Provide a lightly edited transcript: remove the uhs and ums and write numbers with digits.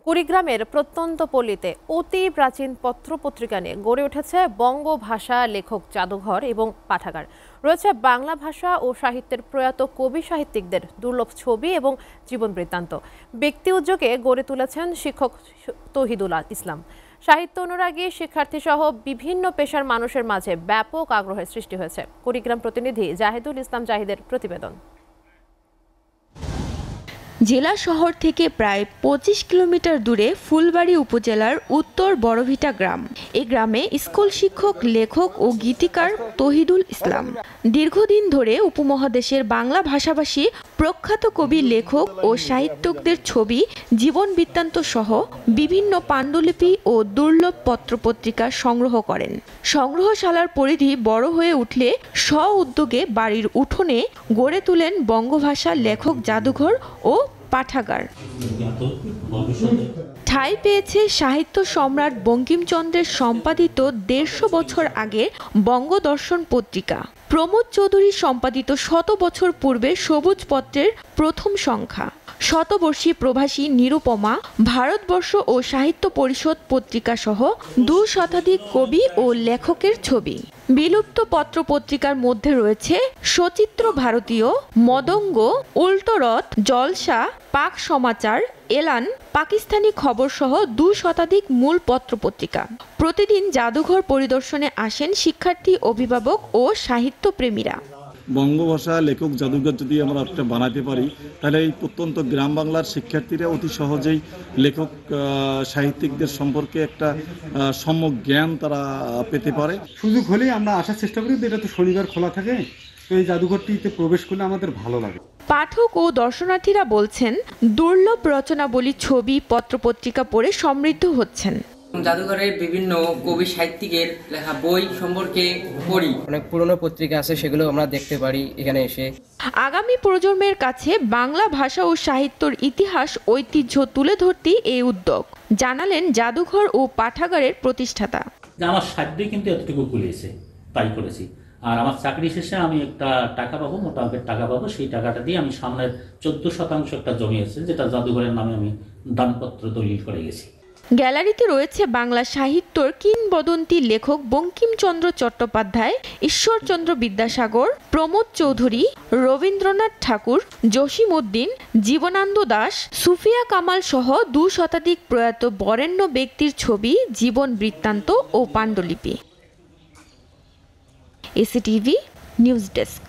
কুড়িগ্রামের প্রত্যন্ত পল্লীতে অতি প্রাচীন পত্রপত্রিকা নিয়ে গড়ে উঠেছে বঙ্গভাষা লেখক জাদুঘর এবং পাঠাগার। রয়েছে বাংলা ভাষা ও সাহিত্যের প্রয়াত কবি সাহিত্যিকদের দুর্লভ ছবি এবং জীবন বৃত্তান্ত। ব্যক্তি উদ্যোগে গড়ে তুলেছেন শিক্ষক তৌহিদুল ইসলাম। সাহিত্য অনুরাগী শিক্ষার্থী সহ বিভিন্ন পেশার মানুষের মাঝে ব্যাপক আগ্রহের সৃষ্টি হয়েছে। কুড়িগ্রাম প্রতিনিধি জাহিদুল ইসলাম জাহিদের প্রতিবেদন। জেলা শহর থেকে প্রায় ২৫ কিলোমিটার দূরে ফুলবাড়ী উপজেলার উত্তর বড়ভিটা গ্রাম। এই গ্রামে স্কুল শিক্ষক, লেখক ও গীতিকার তৌহিদুল ইসলাম। দীর্ঘদিন ধরে উপমহাদেশের বাংলা ভাষাভাষী প্রখ্যাত কবি, লেখক ও সাহিত্যিকদের ছবি, জীবন বৃত্তান্ত সহ বিভিন্ন পাণ্ডুলিপি ও দুর্লভ পত্রপত্রিকা সংগ্রহ করেন। সংগ্রহশালার পরিধি বড় হয়ে উঠলে স্ব-উদ্যোগে বাড়ির উঠোনে গড়ে তোলেন বঙ্গভাষা লেখক জাদুঘর ও পাঠাগার। ঠাঁই পেয়েছে সাহিত্য সম্রাট বঙ্কিমচন্দ্রের সম্পাদিত ১৫০ বছর আগে বঙ্গদর্শন পত্রিকা, প্রমোদ চৌধুরী সম্পাদিত ১০০ বছর পূর্বে সবুজ পত্রের প্রথম সংখ্যা, শতবর্ষী প্রভাসী নিরুপমা, ভারতবর্ষ ও সাহিত্য পরিষদ পত্রিকা সহ ২ শতাধিক কবি ও লেখকের ছবি। বিলুপ্ত পত্রপত্রিকার মধ্যে রয়েছে সচিত্র ভারতীয়, মদঙ্গ, উল্টোরথ, জলসা, পাক সমাচার, এলান, পাকিস্তানি খবর সহ ২ শতাধিক মূল পত্রপত্রিকা। প্রতিদিন জাদুঘর পরিদর্শনে আসেন শিক্ষার্থী, অভিভাবক ও সাহিত্যপ্রেমীরা। বঙ্গভাষা লেখক জাদুঘর যদি আমরা একটা বানাতে পারি, তাহলে এই প্রত্যন্ত গ্রাম বাংলার শিক্ষার্থীরা অতি সহজেই লেখক সাহিত্যিকদের সম্পর্কে একটা সম্যক জ্ঞান তারা পেতে পারে। সুযোগ হলেই আমরা আসার চেষ্টা করি। এটা তো শনিবার খোলা থাকে, তো এই জাদুঘরটিতে প্রবেশ করলে আমাদের ভালো লাগে। পাঠক ও দর্শনার্থীরা বলছেন, দুর্লভ রচনাবলী, ছবি, পত্রপত্রিকা পড়ে সমৃদ্ধ হচ্ছেন। জাদুঘরে বিভিন্ন কবি সাহিত্যিকের লেখা বই সম্পর্কে পড়ি। অনেক পুরনো পত্রিকা আছে, সেগুলো আমরা দেখতে পারি এখানে এসে। আগামী প্রজন্মের কাছে বাংলা ভাষা ও সাহিত্যের ইতিহাস, ঐতিহ্য তুলে ধরতে এই উদ্যোগ, জানালেন জাদুঘর ও পাঠাগারের প্রতিষ্ঠাতা। আমার সাধ্যে কিন্তু এতটুকু কুলিয়েছে, তাই করেছি। আর আমার চাকরি শেষে আমি একটা টাকা পাবো, মোটা অঙ্কের টাকা পাবো। সেই টাকাটা দিয়ে আমি সামনের 14% একটা জমি আছে, যেটা জাদুঘরের নামে আমি দানপত্র দলিল করে গেছি। গ্যালারিতে রয়েছে বাংলা সাহিত্যের কিংবদন্তি লেখক বঙ্কিমচন্দ্র চট্টোপাধ্যায়, ঈশ্বরচন্দ্র বিদ্যাসাগর, প্রমোদ চৌধুরী, রবীন্দ্রনাথ ঠাকুর, জসিম উদ্দিন, জীবনানন্দ দাশ, সুফিয়া কামাল সহ ২ শতাধিক প্রয়াত বরেণ্য ব্যক্তির ছবি, জীবন বৃত্তান্ত ও পাণ্ডুলিপি। এসিটিভি নিউজ ডেস্ক।